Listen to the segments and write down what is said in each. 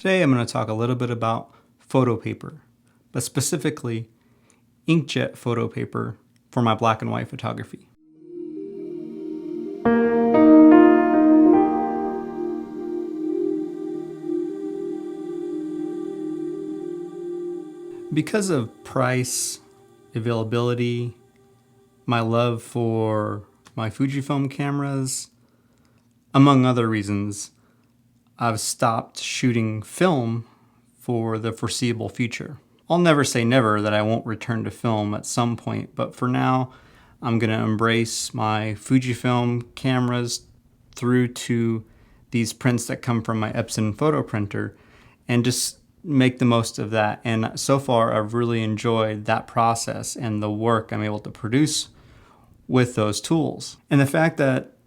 Today I'm going to talk a little bit about photo paper, but specifically inkjet photo paper for my black and white photography. Because of price, availability, my love for my Fujifilm cameras, among other reasons, I've stopped shooting film for the foreseeable future. I'll never say never that I won't return to film at some point, but for now, I'm going to embrace my Fujifilm cameras through to these prints that come from my Epson photo printer and just make the most of that. And so far, I've really enjoyed that process and the work I'm able to produce with those tools. And the fact that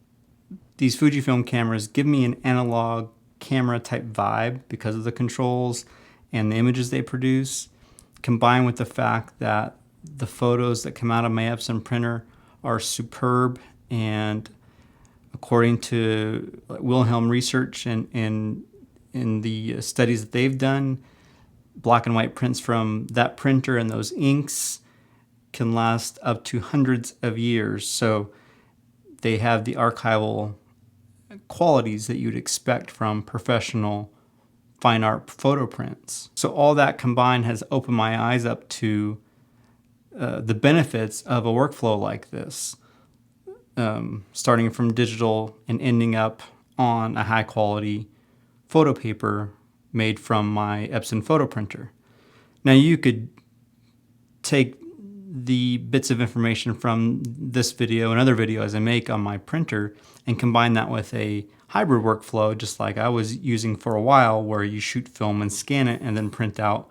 these Fujifilm cameras give me an analog camera type vibe because of the controls and the images they produce, combined with the fact that the photos that come out of my Epson printer are superb, and according to Wilhelm Research and in the studies that they've done, black and white prints from that printer and those inks can last up to hundreds of years. So they have the archival qualities that you'd expect from professional fine art photo prints. So all that combined has opened my eyes up to the benefits of a workflow like this, starting from digital and ending up on a high quality photo paper made from my Epson photo printer. Now you could take the bits of information from this video and other videos I make on my printer and combine that with a hybrid workflow, just like I was using for a while, where you shoot film and scan it and then print out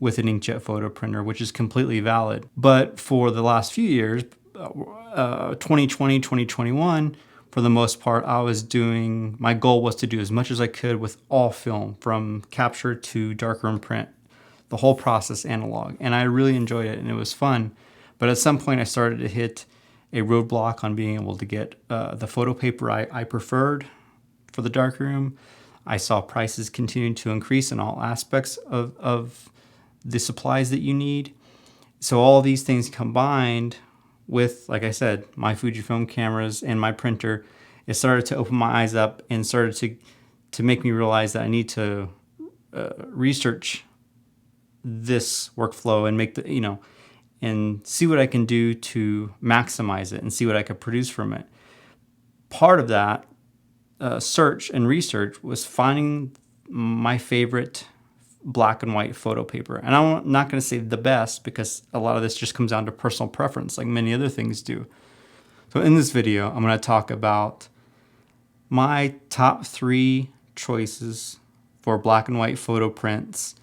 with an inkjet photo printer, which is completely valid. But for the last few years, 2020, 2021, for the most part, my goal was to do as much as I could with all film, from capture to darkroom print, the whole process analog. And I really enjoyed it and it was fun. But at some point I started to hit a roadblock on being able to get the photo paper I preferred for the darkroom. I saw prices continuing to increase in all aspects of the supplies that you need. So all these things combined with, like I said, my Fujifilm cameras and my printer, it started to open my eyes up and started to make me realize that I need to research this workflow and make and see what I can do to maximize it and see what I could produce from it. Part of that search and research was finding my favorite black and white photo paper. And I'm not going to say the best, because a lot of this just comes down to personal preference, like many other things do. So in this video, I'm going to talk about my top 3 choices for black and white photo prints,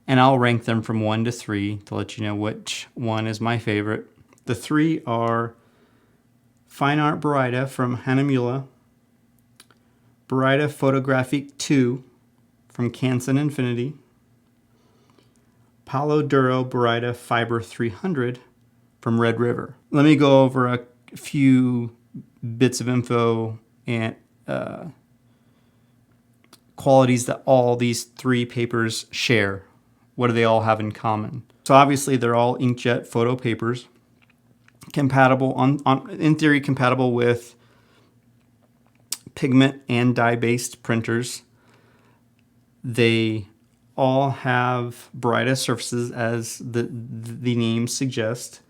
and I'll rank them from 1 to 3 to let you know which one is my favorite. The 3 are Fine Art Baryta from Hahnemuehle, Baryta Photographique 2 from Canson Infinity, Palo Duro Baryta Fiber 300 from Red River. Let me go over a few bits of info and qualities that all these 3 papers share. What do they all have in common? So obviously they're all inkjet photo papers, compatible in theory compatible with pigment and dye-based printers. They all have Baryta surfaces, as the name suggests,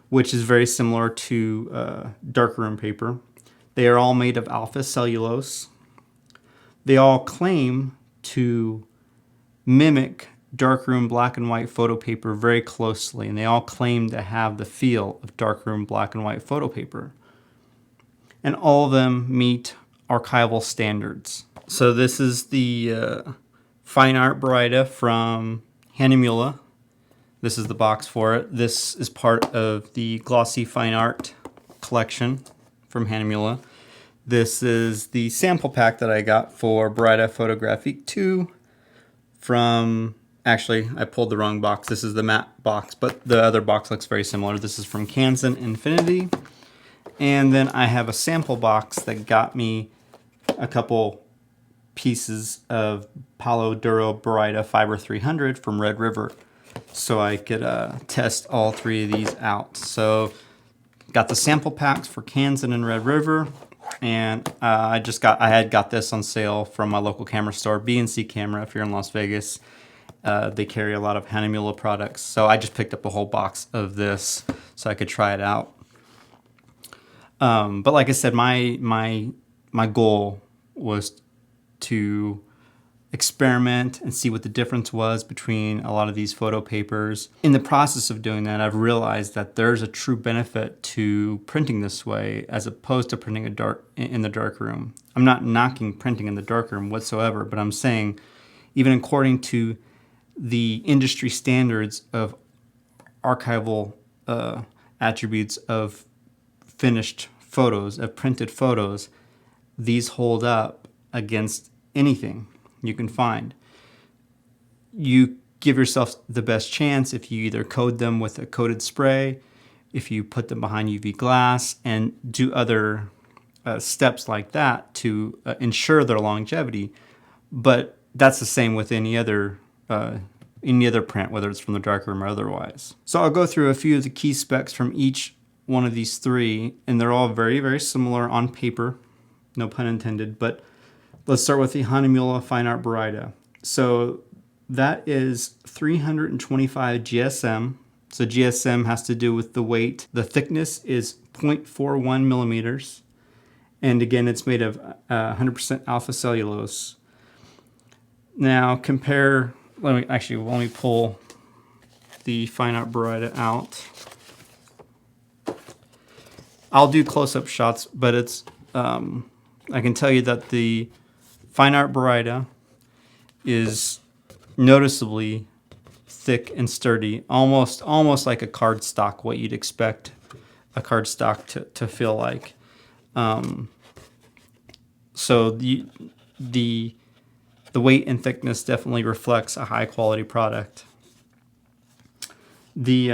which is very similar to darkroom paper. They are all made of alpha cellulose. They all claim to mimic darkroom black and white photo paper very closely, and they all claim to have the feel of darkroom black and white photo paper. And all of them meet archival standards. So this is the Fine Art Baryta from Hahnemuehle. This is the box for it. This is part of the Glossy Fine Art collection from Hahnemuehle. This is the sample pack that I got for Baryta Photographique 2 from, actually, I pulled the wrong box. This is the matte box, but the other box looks very similar. This is from Canson Infinity. And then I have a sample box that got me a couple pieces of Palo Duro Baryta Fiber 300 from Red River, so I could test all three of these out. So got the sample packs for Canson and Red River, and I had got this on sale from my local camera store, B&C Camera, if you're in Las Vegas. They carry a lot of Hahnemuele products, so I just picked up a whole box of this so I could try it out. But like I said, my goal was to experiment and see what the difference was between a lot of these photo papers. In the process of doing that, I've realized that there's a true benefit to printing this way as opposed to printing in the darkroom. I'm not knocking printing in the darkroom whatsoever, but I'm saying even according to the industry standards of archival attributes of finished photos, of printed photos, these hold up against anything you can find. You give yourself the best chance if you either coat them with a coated spray, if you put them behind UV glass, and do other steps like that to ensure their longevity. But that's the same with any other print, whether it's from the darkroom or otherwise. So I'll go through a few of the key specs from each one of these three, and they're all very, very similar on paper, no pun intended. But let's start with the Hahnemuele Fine Art Baryta. So that is 325 GSM. So GSM has to do with the weight. The thickness is 0.41 millimeters. And again, it's made of 100% alpha cellulose. Now let me pull the Fine Art Baryta out. I'll do close-up shots, but it's I can tell you that the Fine Art Baryta is noticeably thick and sturdy, almost like a cardstock, what you'd expect a cardstock to feel like. So the weight and thickness definitely reflects a high quality product. The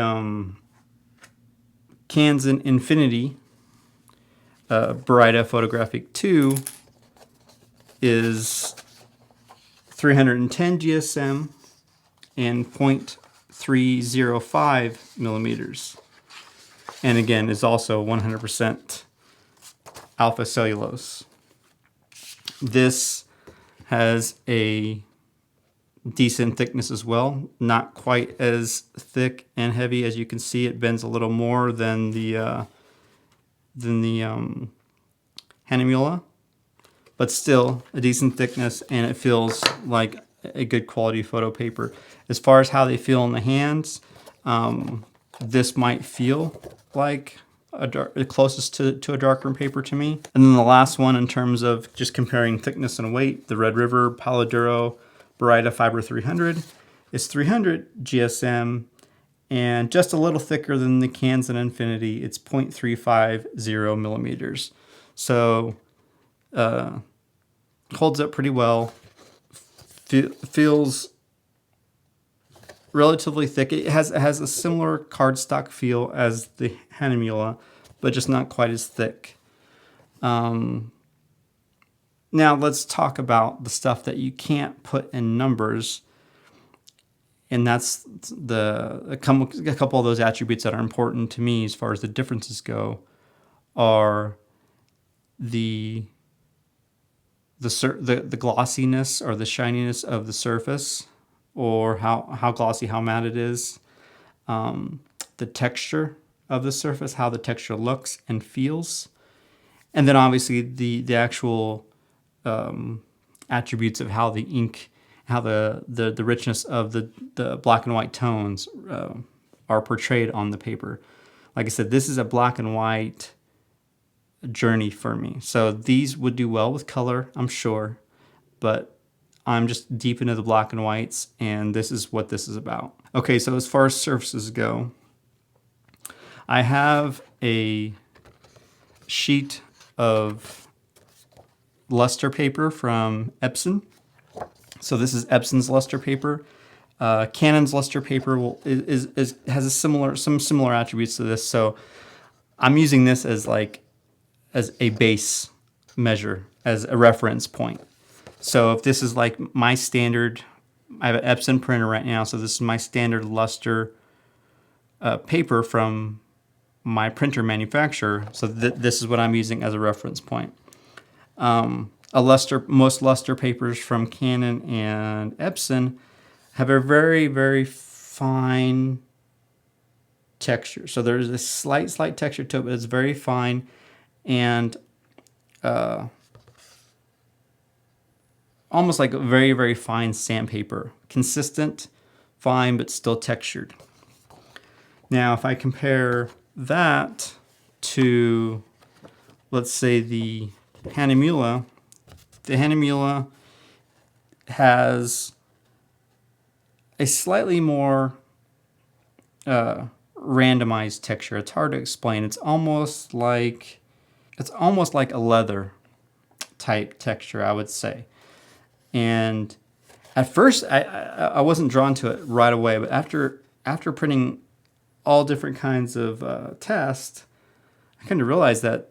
Canson Infinity Baryta Photographic 2 is 310 GSM and 0.305 millimeters. And again, is also 100% alpha cellulose. This has a decent thickness as well, not quite as thick and heavy. As you can see, it bends a little more than the Hahnemuele, but still a decent thickness, and it feels like a good quality photo paper. As far as how they feel in the hands, this might feel like the closest to a darkroom paper to me. And then the last one, in terms of just comparing thickness and weight, the Red River Palo Duro Baryta Fiber 300 is 300 GSM and just a little thicker than the Canson Infinity. It's 0.350 millimeters. So holds up pretty well. Feels relatively thick. It has a similar cardstock feel as the Hahnemuele, but just not quite as thick. Now let's talk about the stuff that you can't put in numbers, and that's a couple of those attributes that are important to me as far as the differences go are the glossiness or the shininess of the surface, or how glossy, how matte it is, the texture of the surface, how the texture looks and feels, and then obviously the actual attributes of how the ink, how the richness of the black and white tones are portrayed on the paper. Like I said, this is a black and white journey for me. So these would do well with color, I'm sure, but I'm just deep into the black and whites, and this is what this is about. Okay, so as far as surfaces go, I have a sheet of luster paper from Epson. So this is Epson's luster paper. Canon's luster paper has some similar attributes to this. So I'm using this as a base measure, as a reference point. So if this is like my standard, I have an Epson printer right now, so this is my standard luster paper from my printer manufacturer. So this is what I'm using as a reference point. Most luster papers from Canon and Epson have a very, very fine texture. So there's a slight texture to it, but it's very fine, and almost like a very, very fine sandpaper. Consistent, fine, but still textured. Now, if I compare that to, let's say, the Hahnemuehle has a slightly more randomized texture. It's hard to explain. It's almost like a leather type texture, I would say. And at first, I wasn't drawn to it right away, but after printing all different kinds of tests, I kind of realized that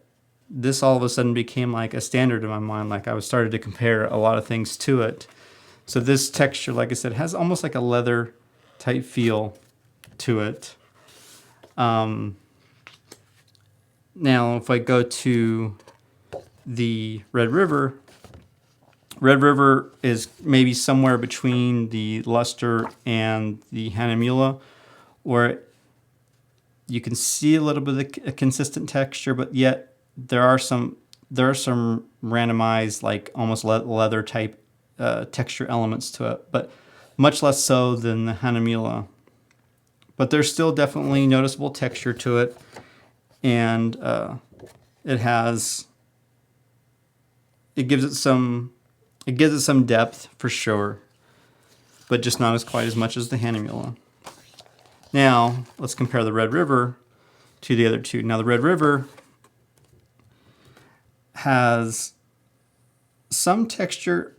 this all of a sudden became like a standard in my mind. Like I started to compare a lot of things to it. So this texture, like I said, has almost like a leather type feel to it. Now, if I go to the Red River is maybe somewhere between the luster and the Hahnemuehle, where you can see a little bit of a consistent texture, but yet there are some randomized, like almost leather type texture elements to it, but much less so than the Hahnemuehle. But there's still definitely noticeable texture to it, and it gives it some depth for sure, but just not quite as much as the Hahnemuehle. Now let's compare the Red River to the other two. Now the Red River has some texture,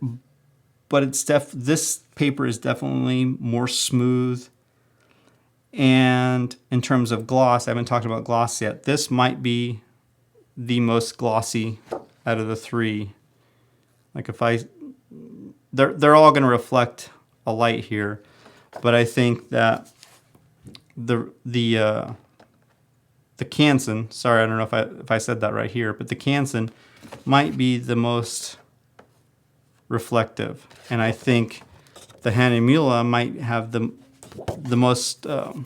but this paper is definitely more smooth. And in terms of gloss, I haven't talked about gloss yet. This might be the most glossy out of the three. Like they're all going to reflect a light here, but I think that the Canson, sorry, I don't know if I said that right here, but the Canson might be the most reflective, and I think the Hahnemuehle might have the most the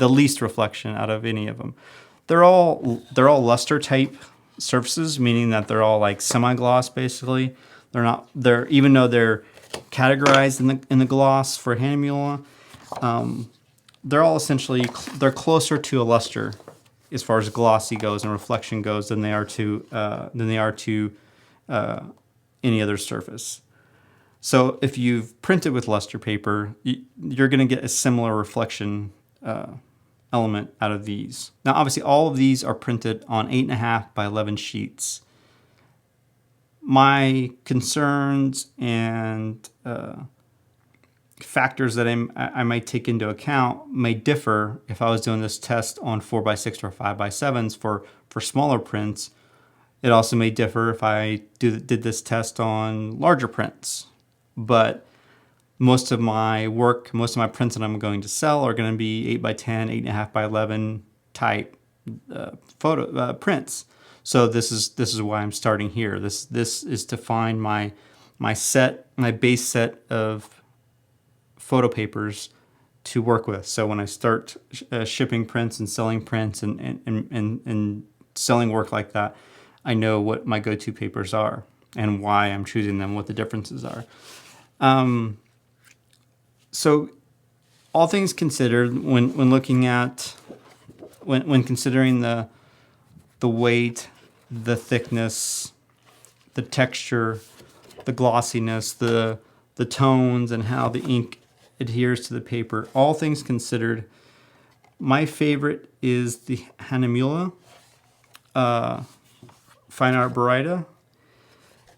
least reflection out of any of them. They're all luster type surfaces, meaning that they're all like semi-gloss basically. They're even though they're categorized in the gloss for Hahnemuehle, they're all essentially they're closer to a luster as far as glossy goes and reflection goes than they are to any other surface. So if you've printed with luster paper, you're going to get a similar reflection element out of these. Now, obviously, all of these are printed on 8.5 by 11 sheets. My concerns and factors that I might take into account may differ if I was doing this test on 4x6 or 5x7s for smaller prints. It also may differ if I did this test on larger prints. But most of my prints that I'm going to sell are going to be 8x10, 8.5 by 11 type photo prints. So this is why I'm starting here. This is to find my base set of photo papers to work with. So when I start shipping prints and selling prints and selling work like that, I know what my go-to papers are and why I'm choosing them, what the differences are. So all things considered, when looking at when considering the weight, the thickness, the texture, the glossiness, the tones, and how the ink adheres to the paper, all things considered, my favorite is the Hahnemuehle Fine Art Baryta.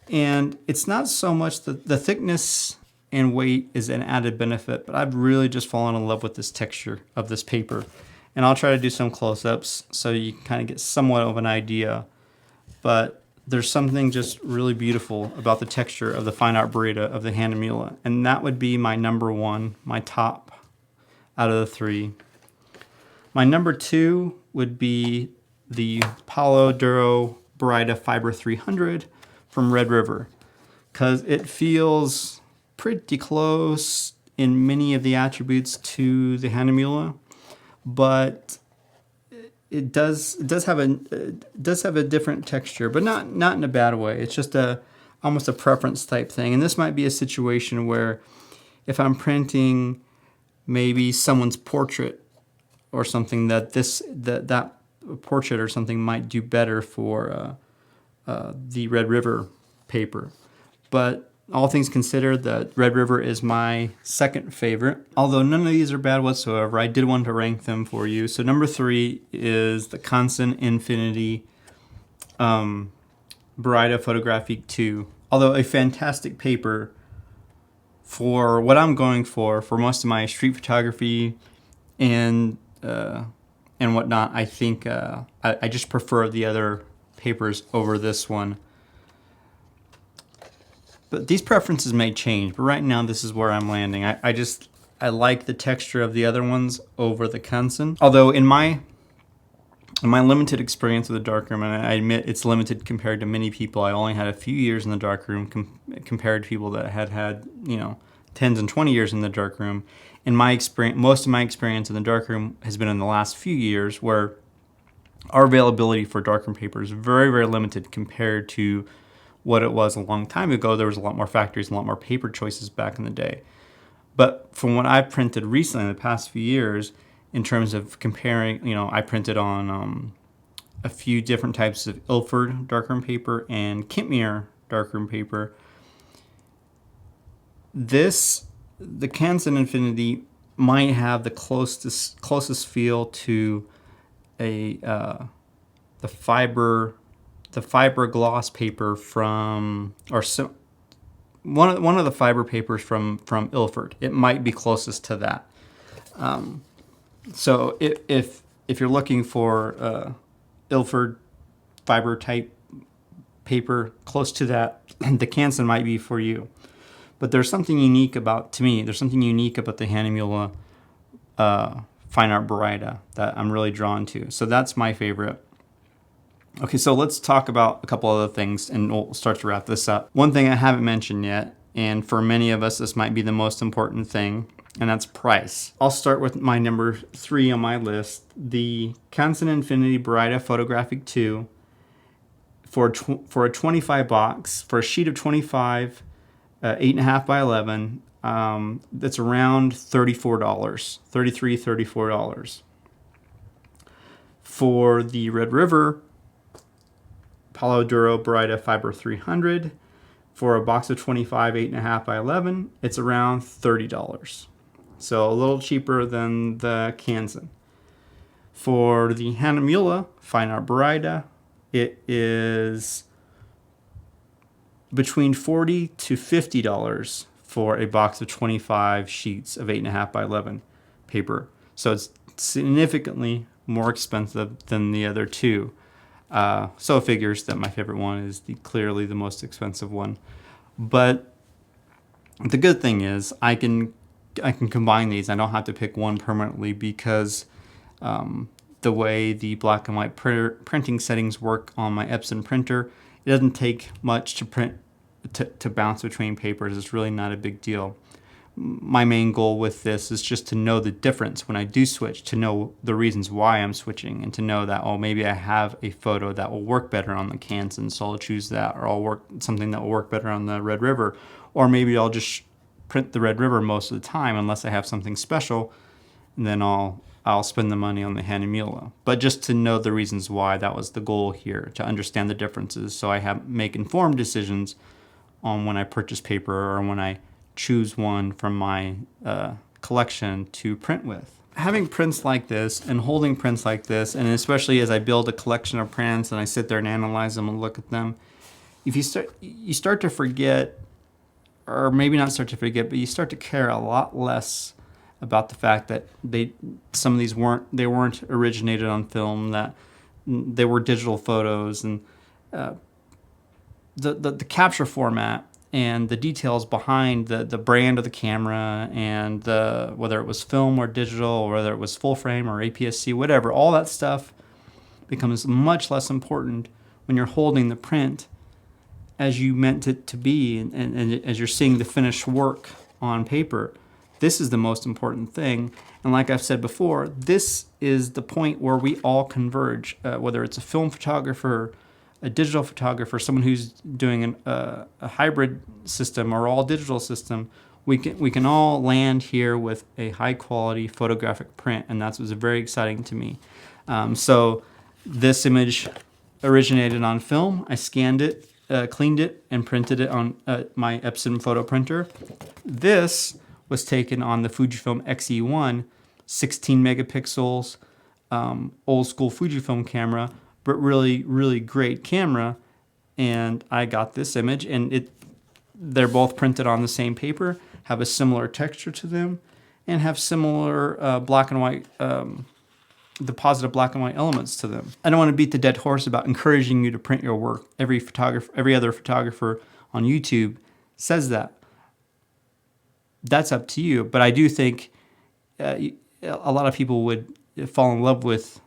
And it's not so much the thickness and weight is an added benefit, but I've really just fallen in love with this texture of this paper. And I'll try to do some close-ups so you can kind of get somewhat of an idea. But there's something just really beautiful about the texture of the fine art baryta of the Hahnemuehle, and that would be my number one, my top out of the three. My number two would be the Palo Duro Baryta Fiber 300 from Red River, because it feels pretty close in many of the attributes to the Hahnemuehle, but it does have a different texture, but not in a bad way. It's just almost a preference type thing. And this might be a situation where if I'm printing maybe someone's portrait or something, that portrait or something might do better for the Red River paper. But all things considered, the Red River is my second favorite. Although none of these are bad whatsoever, I did want to rank them for you. So number three is the Canson Infinity Baryta Photographique 2. Although a fantastic paper for what I'm going for most of my street photography and whatnot, I think I just prefer the other papers over this one. But these preferences may change, but right now this is where I'm landing. I like the texture of the other ones over the Canson. Although in my limited experience with the darkroom, and I admit it's limited compared to many people, I only had a few years in the darkroom compared to people that had 10s and 20 years in the darkroom. In my experience, most of my experience in the darkroom has been in the last few years, where our availability for darkroom paper is very, very limited compared to what it was a long time ago. There was a lot more factories, a lot more paper choices back in the day. But from what I've printed recently in the past few years, in terms of comparing, I printed on a few different types of Ilford darkroom paper and Kintmere darkroom paper. The Canson Infinity might have the closest feel to the fiber gloss paper from, one of the fiber papers from Ilford. It might be closest to that. So if you're looking for Ilford fiber type paper close to that, the Canson might be for you. But there's something unique about the Hahnemuehle fine art baryta that I'm really drawn to. So that's my favorite. Okay, so let's talk about a couple other things and we'll start to wrap this up. One thing I haven't mentioned yet, and for many of us this might be the most important thing, and that's price. I'll start with my number three on my list, the Canson Infinity Baryta Photographique 2 for a 25 box, for a sheet of 25, 8.5 by 11, that's around $34, $34. For the Red River Palo Duro Baryta Fiber 300, for a box of 25, 8.5 by 11, it's around $30. So a little cheaper than the Canson. For the Hahnemuehle fine art baryta, it is between $40 to $50 for a box of 25 sheets of 8.5 by 11 paper. So it's significantly more expensive than the other two. So it figures that my favorite one is clearly the most expensive one. But the good thing is I can combine these. I don't have to pick one permanently because the way the black and white printing settings work on my Epson printer, it doesn't take much to print to bounce between papers. It's really not a big deal. My main goal with this is just to know the difference when I do switch, to know the reasons why I'm switching, and to know that, oh, maybe I have a photo that will work better on the Canson, so I'll choose that, or I'll work something that will work better on the Red River, or maybe I'll just print the Red River most of the time unless I have something special, and then I'll spend the money on the Hahnemuehle. But just to know the reasons why, that was the goal here, to understand the differences, so I make informed decisions on when I purchase paper or when I choose one from my collection to print with. Having prints like this and holding prints like this, and especially as I build a collection of prints and I sit there and analyze them and look at them, if you start to forget, or maybe not start to forget, but you start to care a lot less about the fact that some of these weren't originated on film, that they were digital photos, and the capture format and the details behind the brand of the camera and whether it was film or digital, or whether it was full frame or APS-C, whatever, all that stuff becomes much less important when you're holding the print as you meant it to be, and as you're seeing the finished work on paper. This is the most important thing. And like I've said before, this is the point where we all converge, whether it's a film photographer, a digital photographer, someone who's doing a hybrid system or all digital system. We can all land here with a high quality photographic print, and that's what's very exciting to me. So this image originated on film. I scanned it, cleaned it, and printed it on my Epson photo printer. This was taken on the Fujifilm X-E1, 16 megapixels, old school Fujifilm camera, but really, really great camera. And I got this image, and they're both printed on the same paper, have a similar texture to them, and have similar black and white, the positive black and white elements to them. I don't want to beat the dead horse about encouraging you to print your work. Every other photographer on YouTube says that. That's up to you. But I do think a lot of people would fall in love with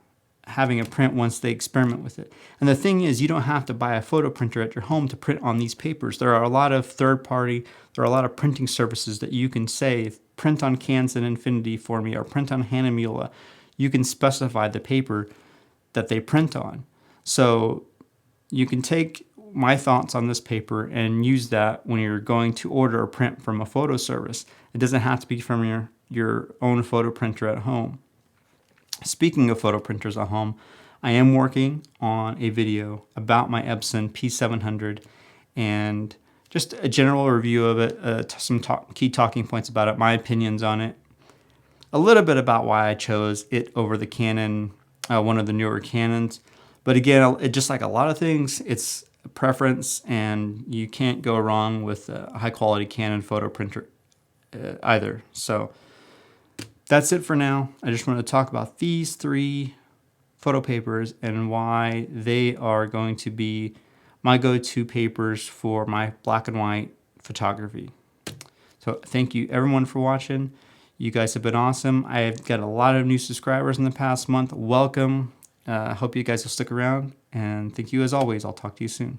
having a print once they experiment with it. And the thing is, you don't have to buy a photo printer at your home to print on these papers. There are a lot of there are a lot of printing services that you can say, print on Canson Infinity for me, or print on Hahnemuehle. You can specify the paper that they print on. So you can take my thoughts on this paper and use that when you're going to order a print from a photo service. It doesn't have to be from your own photo printer at home. Speaking of photo printers at home, I am working on a video about my Epson P700 and just a general review of it, some key talking points about it, my opinions on it, a little bit about why I chose it over the Canon, one of the newer Canons. But again, just like a lot of things, it's a preference, and you can't go wrong with a high quality Canon photo printer either. So that's it for now. I just wanted to talk about these 3 photo papers and why they are going to be my go-to papers for my black and white photography. So thank you everyone for watching. You guys have been awesome. I've got a lot of new subscribers in the past month. Welcome. I hope you guys will stick around, and thank you as always. I'll talk to you soon.